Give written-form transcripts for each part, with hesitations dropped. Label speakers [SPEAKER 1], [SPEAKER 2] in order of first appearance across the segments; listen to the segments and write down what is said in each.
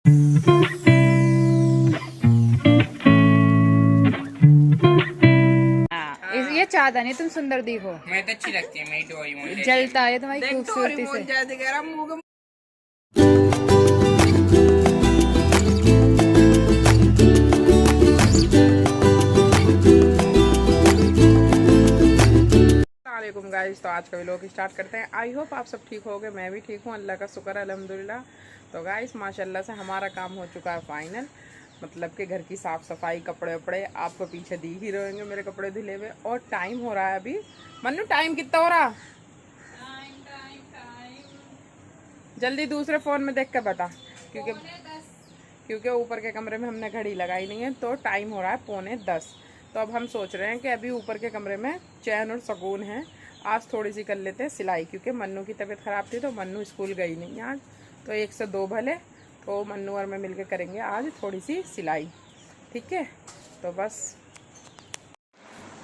[SPEAKER 1] ये चाहता नहीं तुम सुंदर दिखो।
[SPEAKER 2] मैं तो अच्छी लगती है मेरी डोरेमोन।
[SPEAKER 1] जलता है तुम्हारी खूबसूरती से।
[SPEAKER 3] वालेकुम गाइस, तो आज का व्लॉग स्टार्ट करते हैं। आई होप आप सब ठीक होगे, मैं भी ठीक हूँ, अल्लाह का शुक्र है अल्हम्दुलिल्लाह। तो गाइस माशाल्लाह से हमारा काम हो चुका है फाइनल, मतलब कि घर की साफ़ सफाई, कपड़े वपड़े आपको पीछे दी ही रहेंगे मेरे कपड़े धुले हुए। और टाइम हो रहा है अभी, मन्नू टाइम कितना हो रहा? जल्दी दूसरे फ़ोन में देख के बता, क्योंकि ऊपर के कमरे में हमने घड़ी लगाई नहीं है, तो टाइम हो रहा है 9:45। तो अब हम सोच रहे हैं कि अभी ऊपर के कमरे में चैन और सुकून है, आज थोड़ी सी कर लेते हैं सिलाई, क्योंकि मन्नू की तबीयत ख़राब थी तो मन्नू स्कूल गई नहीं आज। तो 1 से 2 भले, तो मन्नू और मैं मिलके करेंगे आज थोड़ी सी सिलाई, ठीक है। तो बस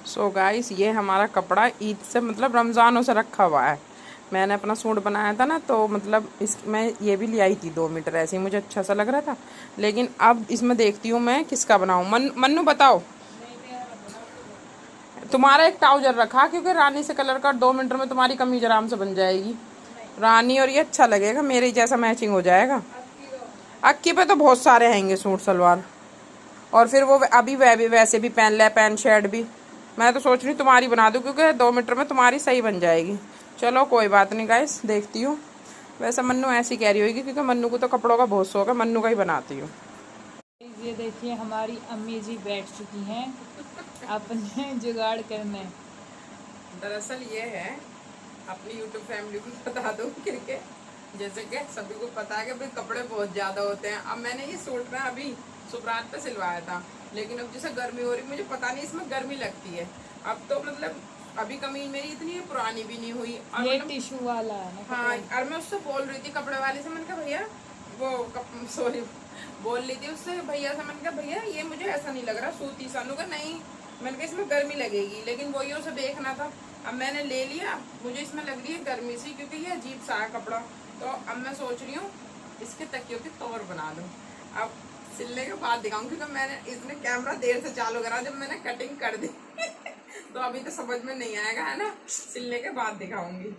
[SPEAKER 3] सो गाइस, ये हमारा कपड़ा ईद से मतलब रमज़ानों से रखा हुआ है। मैंने अपना सूट बनाया था ना, तो मतलब मैं ये भी ले आई थी 2 मीटर, ऐसे ही मुझे अच्छा सा लग रहा था। लेकिन अब इसमें देखती हूँ मैं किसका बनाऊँ। मन्नू बताओ, तुम्हारा एक ट्राउजर रखा, क्योंकि रानी से कलर का 2 मीटर में तुम्हारी कमीज आराम से बन जाएगी रानी, और ये अच्छा लगेगा, मेरे जैसा मैचिंग हो जाएगा। अक्की पे तो बहुत सारे हैंगे सूट सलवार, और फिर वो अभी वैसे भी पहन ले, पैंट शर्ट भी। मैं तो सोच रही तुम्हारी बना दूँ, क्योंकि 2 मीटर में तुम्हारी सही बन जाएगी। चलो कोई बात नहीं गाइस, देखती हूँ। वैसे मन्नू ऐसी कह रही होगी, क्योंकि मन्नू को तो कपड़ों का बहुत शौक है, मन्नू का ही बनाती हूँ।
[SPEAKER 1] ये देखिए हमारी अम्मी जी बैठ चुकी हैं अपने जुगाड़ करने।
[SPEAKER 3] दरअसल ये है, अपनी यूट्यूब फैमिली को बता दो, क्योंकि जैसे कि सभी को पता है कि भाई कपड़े बहुत ज़्यादा होते हैं। अब मैंने ये सूट ना अभी सुबरात पे सिलवाया था, लेकिन अब जैसे गर्मी हो रही, मुझे पता नहीं इसमें गर्मी लगती है। अब तो मतलब अभी कमीज मेरी इतनी पुरानी भी नहीं हुई, और
[SPEAKER 1] ये
[SPEAKER 3] मतलब
[SPEAKER 1] टिश्यू वाला है ना।
[SPEAKER 3] हाँ, और मैं उससे बोल रही थी कपड़े वाले से, मैंने कहा भैया वो सॉरी बोल रही थी उससे भैया से, मैंने कहा भैया ये मुझे ऐसा नहीं लग रहा सूती सानू का, नहीं मैंने कहा इसमें गर्मी लगेगी, लेकिन वही उसे देखना था। अब मैंने ले लिया, मुझे इसमें लग रही है गर्मी सी, क्योंकि ये अजीब सा है कपड़ा। तो अब मैं सोच रही हूँ इसके तकियों की तौर बना दूँ, अब सिलने के बाद दिखाऊँ, क्योंकि मैंने इसने कैमरा देर से चालू करा, जब मैंने कटिंग कर दी तो अभी तो समझ में नहीं आएगा, है ना, सिलने के बाद दिखाऊंगी।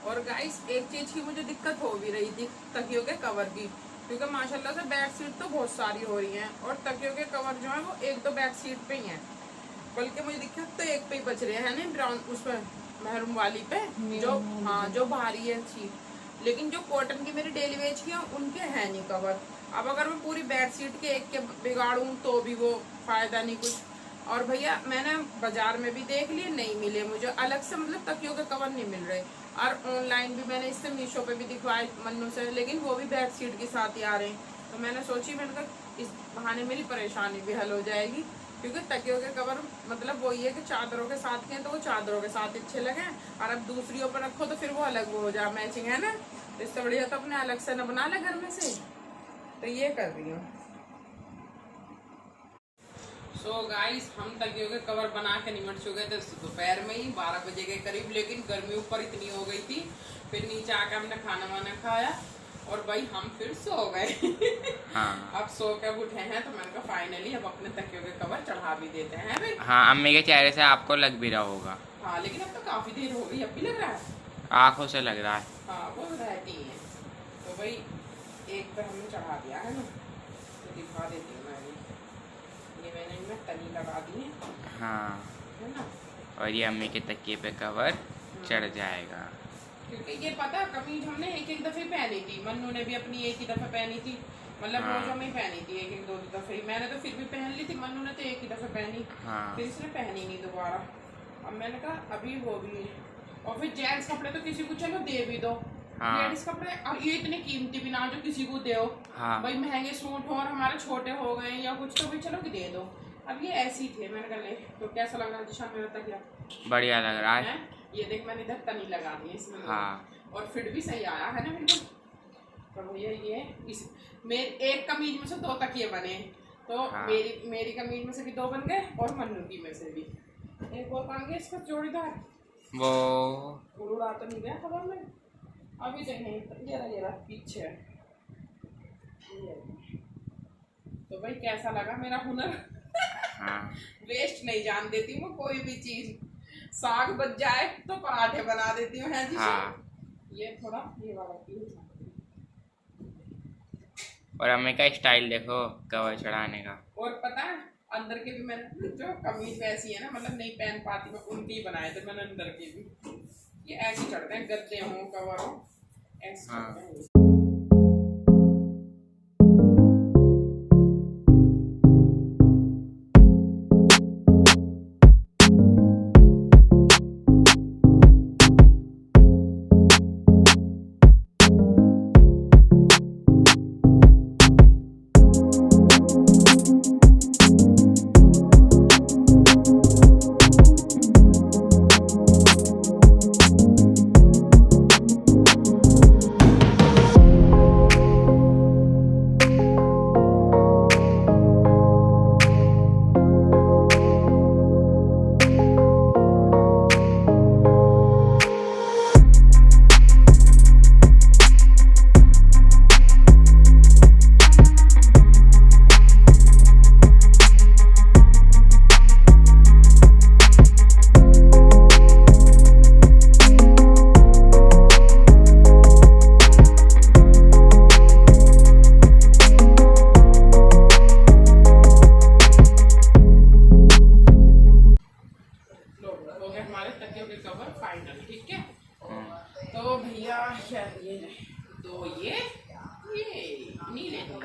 [SPEAKER 3] और गाइस एक चीज की मुझे दिक्कत हो भी रही थी, तकियों के कवर की, क्योंकि माशाल्लाह से बेड शीट तो बहुत सारी हो रही हैं, और तकियों के कवर जो है वो 1-2 बेड शीट पे ही हैं, बल्कि मुझे दिक्कत तो एक पे ही बच रहे हैं ना, ब्राउन उसमें महरून वाली पे, जो हाँ जो भारी है शीट। लेकिन जो कॉटन की मेरी डेली वेज की है उनके है नहीं कवर। अब अगर मैं पूरी बेड शीट के एक के बिगाड़ूं तो भी वो फायदा नहीं कुछ। और भैया मैंने बाजार में भी देख लिए, नहीं मिले मुझे अलग से, मतलब तकियों के कवर नहीं मिल रहे। और ऑनलाइन भी मैंने इससे मीशो पे भी दिखवाए मन्नू से, लेकिन वो भी बेड शीट के साथ ही आ रहे हैं। तो मैंने सोची, मैंने कहा इस बहाने मेरी परेशानी भी हल हो जाएगी, क्योंकि तकियों के कवर मतलब वही है कि चादरों के साथ के हैं, तो वो चादरों के साथ अच्छे लगे, और अब दूसरी ऊपर रखो तो फिर वो अलग वो हो जाए, मैचिंग है ना। तो इससे बढ़िया तो अपने अलग से न बना ले घर में से। तो ये कर रही हूँ। सो गाइस, हम तकियों के कवर बना के निमट चुके थे दोपहर में ही 12 बजे के करीब, लेकिन गर्मी ऊपर इतनी हो गई थी, फिर नीचे आके हमने खाना वाना खाया और भाई हम फिर सो गए हाँ। अब सो के उठे हैं, तो मैंने कहा फाइनली अब अपने तकियों के कवर चढ़ा भी देते हैं भाई।
[SPEAKER 2] हाँ, अम्मी के चेहरे से आपको लग भी रहा होगा।
[SPEAKER 3] हाँ, लेकिन अब तो काफी देर हो गई, अब भी लग रहा है,
[SPEAKER 2] आंखों से लग रहा है।
[SPEAKER 3] हाँ वो रहती है। तो भाई एक पर हमने चढ़ा दिया है ना, तो दिखा देती हूँ मैं भी। ये मैंने इनमें तनी लगा दी है,
[SPEAKER 2] हाँ,
[SPEAKER 3] है ना,
[SPEAKER 2] और ये अम्मी के तकिए पे कवर चढ़ जाएगा।
[SPEAKER 3] क्योंकि ये पता कमीज हमने एक दफे पहनी थी, मन्नू ने भी अपनी एक ही दफे पहनी थी, मतलब
[SPEAKER 2] हाँ।
[SPEAKER 3] रोजों में ही पहनी थी, एक दो दफे ही। मैंने तो फिर भी पहन ली थी, मन्नू ने तो एक ही दफे पहनी,
[SPEAKER 2] हाँ।
[SPEAKER 3] फिर इसने पहनी नहीं दोबारा। अब मैंने कहा अभी वो भी है, और फिर जेंट्स कपड़े तो किसी को चलो दे भी दो,
[SPEAKER 2] हाँ।
[SPEAKER 3] लेडीज कपड़े अब ये इतने कीमती भी ना जो किसी को दो।
[SPEAKER 2] हाँ।
[SPEAKER 3] भाई महंगे सूट हो और हमारे छोटे हो गए या कुछ, तो भी चलो कि दे दो। अब ये ऐसी थे, मैंने कहा ले, तो कैसा लग रहा है दिशा मेरा तकिया?
[SPEAKER 2] बढ़िया लग रहा है।
[SPEAKER 3] ये देख मैंने इधर तनी लगा दी इसमें,
[SPEAKER 2] हाँ।
[SPEAKER 3] और फिट भी सही आया है ना बिल्कुल। तो भैया ये इस मेरे एक कमीज में से 2 तकिए बने, तो
[SPEAKER 2] हाँ।
[SPEAKER 3] मेरी कमीज में से भी 2 बन गए, और मन्नू की में से भी एक और बन गया इसका जोड़ीदार।
[SPEAKER 2] वो
[SPEAKER 3] उड़ा तो नहीं गया खबर में, अभी तो नहीं, जरा जरा पीछे तो भाई कैसा लगा मेरा हुनर?
[SPEAKER 2] हाँ
[SPEAKER 3] वेस्ट नहीं जान देती मैं कोई भी चीज। साग बच जाए तो पराठे बना देती हूँ, है जी?
[SPEAKER 2] हाँ।
[SPEAKER 3] ये थोड़ा ये वाला पीस।
[SPEAKER 2] और अम्मी का स्टाइल देखो कवर चढ़ाने का।
[SPEAKER 3] और पता है अंदर के भी मैंने जो कमीज वैसी है ना, मतलब नहीं पहन पाती मैं, उनके ही बनाए थे मैंने अंदर के भी। ये ऐसे चढ़ते हैं, गद्दे हो कवर हो ऐसे
[SPEAKER 2] हाँ।
[SPEAKER 3] चढ़ते हैं।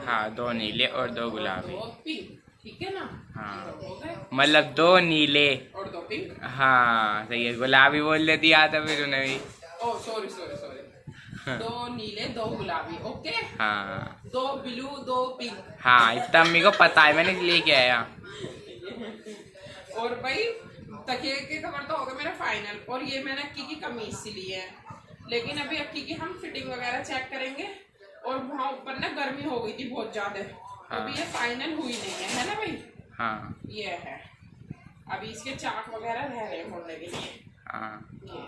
[SPEAKER 2] हाँ 2 नीले और 2 गुलाबी।
[SPEAKER 3] दो पिंक, ठीक है ना?
[SPEAKER 2] हाँ
[SPEAKER 3] हो गए।
[SPEAKER 2] मतलब 2 नीले
[SPEAKER 3] और 2 पिंक।
[SPEAKER 2] हाँ सही है, गुलाबी बोल देती आता फिर उन्हें भी।
[SPEAKER 3] Oh sorry sorry sorry. 2 नीले 2 गुलाबी, ओके।
[SPEAKER 2] हाँ
[SPEAKER 3] 2 ब्लू 2 पिंक।
[SPEAKER 2] हाँ इतना अम्मी को पता है, मैंने लेके आया।
[SPEAKER 3] और भाई तकिए के कवर तो हो गए मेरा फाइनल। और ये मैंने अक्की की कमीज सिली है, लेकिन अभी अक्की की हम फिटिंग वगैरह चेक करेंगे। और वहाँ ऊपर ना गर्मी हो गई थी बहुत ज्यादा,
[SPEAKER 2] हाँ।
[SPEAKER 3] अभी ये फाइनल हुई नहीं है ना भाई?
[SPEAKER 2] हाँ
[SPEAKER 3] ये है, अभी इसके चाक वगैरह रह रहे हैं होने के लिए।
[SPEAKER 2] हाँ
[SPEAKER 3] ये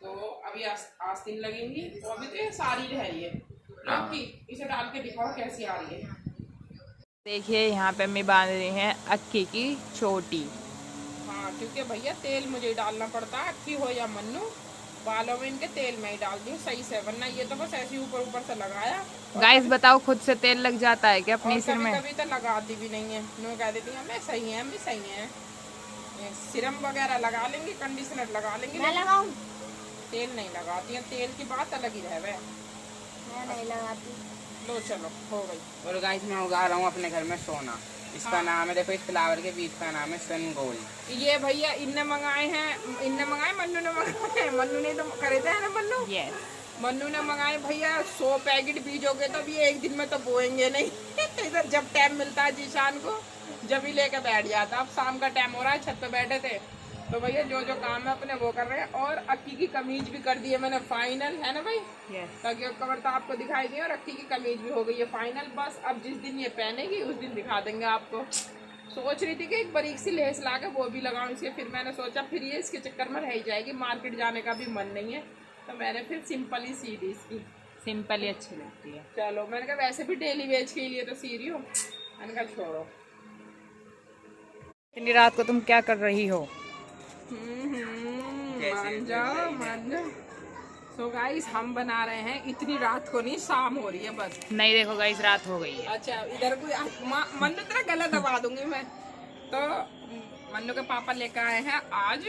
[SPEAKER 3] तो अभी आस्तीन लगेंगी, तो अभी तो ये सारी रह रही है।
[SPEAKER 2] हाँ।
[SPEAKER 3] लौकी इसे डाल के दिखाओ कैसी आ रही है।
[SPEAKER 1] देखिए यहाँ पे अम्मी बांध रही हैं अक्की की चोटी।
[SPEAKER 3] हाँ क्योंकि भैया तेल मुझे ही डालना पड़ता है, अक्की हो या मन्नू, बालों में इनके तेल में ही डाल दी सही से, वरना ये तो बस ऐसे ऊपर ऊपर से लगाया।
[SPEAKER 1] गाइस बताओ खुद से तेल लग जाता है क्या अपनी सिर में?
[SPEAKER 3] कभी तो लगाती भी नहीं है, नो कह देती है मैं सही है, हम भी सही है। सीरम वगैरह लगा लेंगे, कंडीशनर लगा लेंगे,
[SPEAKER 4] मैं लगाऊं?
[SPEAKER 3] तेल नहीं लगाती है, तेल की बात अलग ही रहे।
[SPEAKER 4] मैं नहीं लगाती।
[SPEAKER 3] लो चलो हो गई।
[SPEAKER 2] और गाइस मैं उगा रहा हूँ अपने घर में सोना। इसका
[SPEAKER 3] हाँ।
[SPEAKER 2] नाम है, देखो इस फ्लावर के बीज का नाम है सन गोल्ड।
[SPEAKER 3] ये भैया इनने मंगाए हैं, इनने मंगाए, मन्नू ने मंगाए, मन्नू ने तो खरीदे है ना मन्नू?
[SPEAKER 1] यस
[SPEAKER 3] मन्नू ने मंगाए भैया 100 पैकेट बीज हो गए, तो अभी एक दिन में तो बोएंगे नहीं। इधर जब टाइम मिलता है जीशान को जब ही लेके बैठ जाता। अब शाम का टाइम हो रहा है, छत पे बैठे थे तो भैया जो जो काम है अपने वो कर रहे हैं। और अक्की की कमीज भी कर दी है मैंने फाइनल, है ना भाई?
[SPEAKER 1] यस
[SPEAKER 3] ताकि कवर तो आपको दिखाई दे, और अक्की की कमीज भी हो गई है फाइनल। बस अब जिस दिन ये पहनेगी उस दिन दिखा देंगे आपको। सोच रही थी कि एक बारीक सी लेस ला के वो भी लगाऊं इसके, फिर मैंने सोचा फिर ये इसके चक्कर में रह जाएगी, मार्केट जाने का भी मन नहीं है, तो मैंने फिर सिंपल ही सी दी इसकी।
[SPEAKER 1] सिंपल ही अच्छी लगती है।
[SPEAKER 3] चलो मैंने कहा वैसे भी डेली वेज के लिए तो सी रही हूँ, मैंने कहा छोड़ो।
[SPEAKER 1] इतनी रात को तुम क्या कर रही हो?
[SPEAKER 3] मान जाओ मान जाओ। सो गाइस हम बना रहे हैं, इतनी रात को नहीं, शाम हो रही है बस।
[SPEAKER 1] नहीं देखो गाइस रात हो गई है।
[SPEAKER 3] अच्छा इधर कोई मन्नू तेरा गला दबा दूंगी मैं। तो मन्नू के पापा लेकर आए हैं आज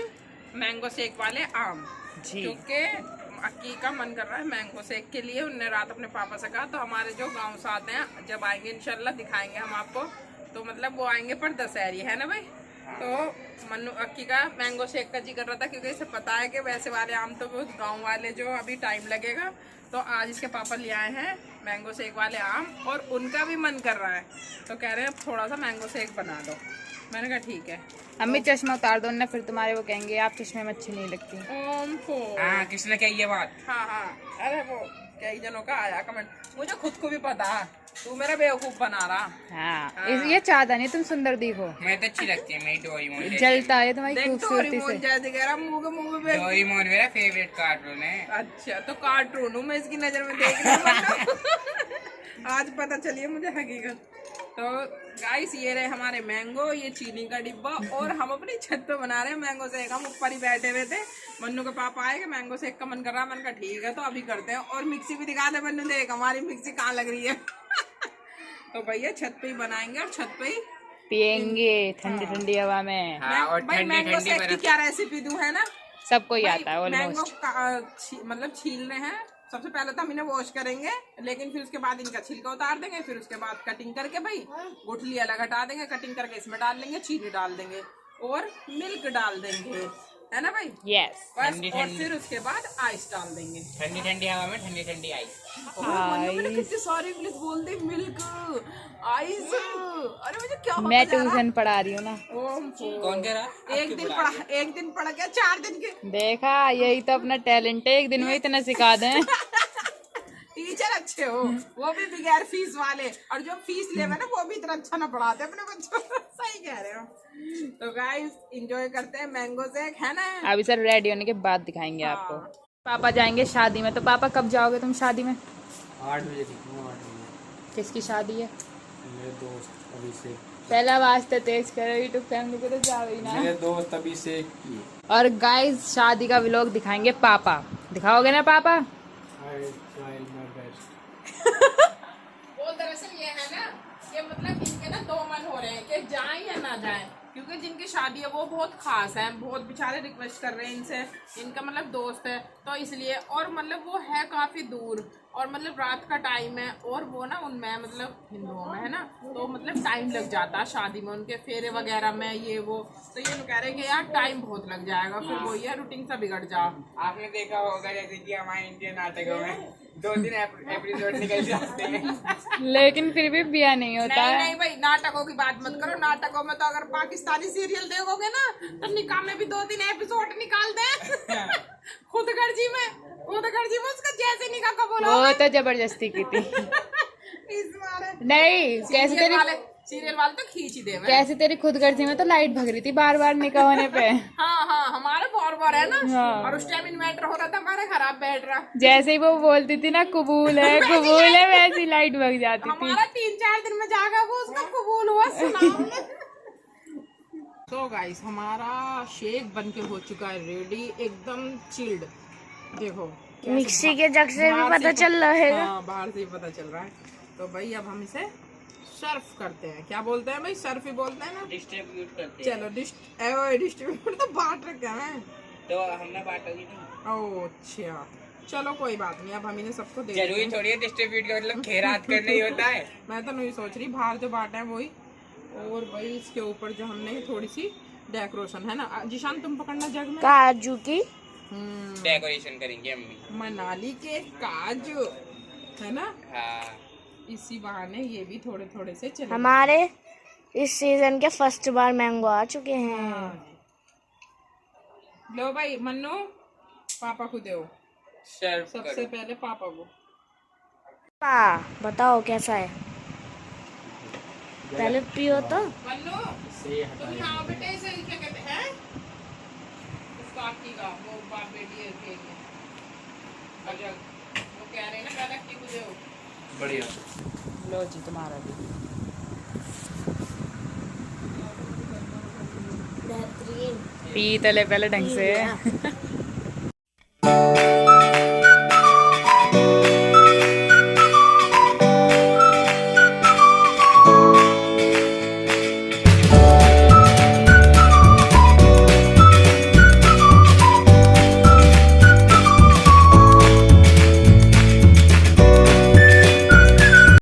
[SPEAKER 3] मैंगो शेक वाले आम,
[SPEAKER 1] जी
[SPEAKER 3] क्योंकि अक्की का मन कर रहा है मैंगो शेक के लिए। उनने रात अपने पापा से कहा, तो हमारे जो गांव से आते हैं जब आएंगे इंशाल्लाह दिखाएंगे हम आपको। तो मतलब वो आएंगे पर दशहरी, है ना भाई? तो मन्नू अक्की का मैंगो शेक का जी कर रहा था, क्योंकि इसे पता है कि वैसे वाले आम तो बहुत गांव वाले जो अभी टाइम लगेगा। तो आज इसके पापा ले आए हैं मैंगो शेक वाले आम, और उनका भी मन कर रहा है, तो कह रहे हैं थोड़ा सा मैंगो शेक बना दो। मैंने कहा ठीक है।
[SPEAKER 1] अम्मी चश्मा उतार दो ना, फिर तुम्हारे वो कहेंगे आप चश्मे में अच्छी नहीं लगती।
[SPEAKER 3] ओम को
[SPEAKER 2] हाँ किसने कही ये बात?
[SPEAKER 3] हाँ हाँ, अरे वो कई जनों का आया कमेंट, मुझे खुद को भी पता है तू मेरा बेवकूफ बना रहा।
[SPEAKER 1] हाँ ये चाहता नहीं तुम सुंदर दिखो।
[SPEAKER 2] मैं तो अच्छी लगती है मेरी डोरेमोन।
[SPEAKER 1] जलता है तुम्हारी
[SPEAKER 3] देख तो
[SPEAKER 1] खूबसूरती से।
[SPEAKER 3] जैसे कह रहा मुंह के मुंह पे।
[SPEAKER 2] डोरेमोन मेरा फेवरेट कार्टून है।
[SPEAKER 3] अच्छा तो कार्टून हूँ मैं इसकी नजर में देख रही हूँ। आज पता चलिए मुझे हकीकत। तो गाइस ये रहे हमारे मैंगो, ये चीनी का डिब्बा, और हम अपनी छत पे बना रहे हैं मैंगो शेक। हम ऊपर ही बैठे हुए थे, मन्नू के पापा आए कि मैंगो शेक का मन कर रहा है। मैंने कहा ठीक है तो अभी करते हैं। और मिक्सी भी दिखा दे मन्नू, देख हमारी मिक्सी कहाँ लग रही है। तो भैया छत पे ही बनाएंगे और छत पे ही
[SPEAKER 1] पियेंगे ठंडी ठंडी हवा में।
[SPEAKER 2] हाँ, और
[SPEAKER 3] भाई
[SPEAKER 2] ठंडी
[SPEAKER 3] मैंगो
[SPEAKER 2] ठंडी
[SPEAKER 3] शेक की क्या रेसिपी दूं, है ना?
[SPEAKER 1] सबको ही
[SPEAKER 3] भाई,
[SPEAKER 1] आता है
[SPEAKER 3] मैंगो
[SPEAKER 1] ऑलमोस्ट।
[SPEAKER 3] मतलब छीलने हैं। सबसे पहले तो हम इन्हें वॉश करेंगे, लेकिन फिर उसके बाद इनका छिलका उतार देंगे। फिर उसके बाद कटिंग करके भाई गुठली अलग हटा देंगे, कटिंग करके इसमें डाल देंगे, चीनी डाल देंगे और मिल्क डाल देंगे, है ना भाई?
[SPEAKER 1] यस।
[SPEAKER 3] बस।
[SPEAKER 2] ठंडी
[SPEAKER 3] और
[SPEAKER 2] ठंडी।
[SPEAKER 3] फिर उसके बाद आइस डाल देंगे।
[SPEAKER 2] ठंडी ठंडी हवा में ठंडी ठंडी आइस।
[SPEAKER 3] मैंने कितनी सारी इंग्लिश बोल दी, मिल्क, आइस। अरे मुझे क्या होता
[SPEAKER 1] मैं
[SPEAKER 3] जा रहा?
[SPEAKER 1] ट्यूशन पढ़ा रही हूँ ना।
[SPEAKER 2] कौन कह रहा?
[SPEAKER 3] एक दिन पढ़ा क्या 4 दिन के
[SPEAKER 1] देखा, यही तो अपना टैलेंट है, एक दिन में इतना सिखा दें।
[SPEAKER 3] टीचर अच्छे हो, वो भी बगैर फीस वाले, और जो फीस ले ना वो भी इतना अच्छा ना पढ़ाते अपने बच्चों को। सही कह रहे हो। तो गाइस एंजॉय करते हैं मैंगो शेक, है ना?
[SPEAKER 1] अभी सर रेडी होने के बाद दिखाएंगे आपको। पापा जाएंगे शादी में, तो पापा कब जाओगे तुम शादी में?
[SPEAKER 5] 8 बजे निकलूँ, 8 बजे।
[SPEAKER 1] किसकी शादी है?
[SPEAKER 5] मेरे दोस्त अभिषेक।
[SPEAKER 1] पहला वास्ते तेज करो, यूट्यूब फैमिली को तो जाओ ही ना।
[SPEAKER 5] मेरे दोस्त अभिषेक की।
[SPEAKER 1] और गाइस शादी का व्लॉग दिखाएंगे पापा, दिखाओगे ना पापा?
[SPEAKER 5] I try my best.
[SPEAKER 3] वो दरअसल ये है ना, ये मतलब इनके ना 2 मन हो रहे हैं कि जाएं या ना जाएं, क्योंकि जिनकी शादी है वो बहुत खास है, बहुत बेचारे रिक्वेस्ट कर रहे हैं इनसे। इनका मतलब दोस्त है तो इसलिए, और मतलब वो है काफी दूर, और मतलब रात का टाइम है, और वो ना उनमें मतलब हिंदुओं में है ना, तो मतलब टाइम लग जाता है शादी में, उनके फेरे वगैरह में ये वो। तो ये लोग कह रहे हैं कि यार टाइम बहुत लग जाएगा, फिर वो ये रूटीन सा बिगड़ जा।
[SPEAKER 2] आपने देखा होगा जैसे कि हमारे इंडियन नाटकों में 2-3 एपिसोड निकल जाते हैं,
[SPEAKER 1] लेकिन फिर भी ब्याह नहीं होता
[SPEAKER 3] नहीं
[SPEAKER 1] है।
[SPEAKER 3] नहीं भाई, नाटकों की बात मत करो। नाटकों में तो अगर पाकिस्तानी सीरियल देखोगे ना तो निकाह में भी 2-3 एपिसोड निकाल दे। खुदगर्जी में उसका जैसे निकाह कबूल हो
[SPEAKER 1] वो तो जबरदस्ती की थी।
[SPEAKER 3] इस बार
[SPEAKER 1] नहीं, कैसे तेरी
[SPEAKER 3] सीरियल वाले तो खींच ही दे।
[SPEAKER 1] कैसे तेरी खुदगर्जी में तो लाइट भग रही थी बार बार निकाह होने पे।
[SPEAKER 3] हाँ हमारे बार है ना।
[SPEAKER 1] हाँ।
[SPEAKER 3] और उस टाइम इन्वर्टर हो रहा था हमारे, खराब बैठ रहा।
[SPEAKER 1] जैसे ही वो बोलती थी ना कबूल है वैसी लाइट भग जाती थी।
[SPEAKER 3] हमारा 3-4 दिन में जागा वो, उसका कबूल हुआ, सुना। तो गाइस हमारा शेक बनके हो चुका है रेडी, एकदम चिल्ड। देखो
[SPEAKER 4] मिक्सी के जग से भी पता चल रहा है।
[SPEAKER 3] हाँ, बाहर से ही पता चल रहा है। तो भाई अब हम इसे सर्व करते हैं। क्या बोलते हैं भाई? सर्फ ही बोलते हैं ना।
[SPEAKER 2] डिस्ट्रीब्यूट करते
[SPEAKER 3] चलो डिस्ट्रीब्यूट तो बांट रखे हैं।
[SPEAKER 2] तो हमने बांटोगी नहीं।
[SPEAKER 3] ओह अच्छा, चलो कोई बात नहीं, अब हम इन्हें सबको दे
[SPEAKER 2] जरूरी थोड़ी है डिस्ट्रीब्यूट का मतलब खैरात करना ही होता है।
[SPEAKER 3] मैं तो नहीं सोच रही, बाहर जो बांटा है वही। और भाई इसके ऊपर जो हमने थोड़ी सी डेकोरेशन है ना, जिशान तुम पकड़ना जग में।
[SPEAKER 4] काजू की
[SPEAKER 2] डेकोरेशन करेंगे अम्मी।
[SPEAKER 3] मनाली के काजू, है ना?
[SPEAKER 2] हाँ,
[SPEAKER 3] इसी बहाने ये भी थोड़े थोड़े से चले।
[SPEAKER 4] हमारे इस सीजन के फर्स्ट बार मैंगो आ चुके हैं।
[SPEAKER 3] लो भाई मन्नू, पापा को दो
[SPEAKER 2] सर्व
[SPEAKER 3] सबसे
[SPEAKER 2] करो।
[SPEAKER 3] पहले, पापा को।
[SPEAKER 4] बताओ कैसा है, पहले पियो तो।
[SPEAKER 3] मन्नू तुम यहाँ बेटे इसे क्या कहते हैं? उस काकी का, वो बाप बेटी है अजग, वो कह रहे हैं ना पहले की को दो।
[SPEAKER 5] बढ़िया।
[SPEAKER 1] लो जी तुम्हारा भी।
[SPEAKER 4] बेहतरीन।
[SPEAKER 1] पी तले पहले ढंग से।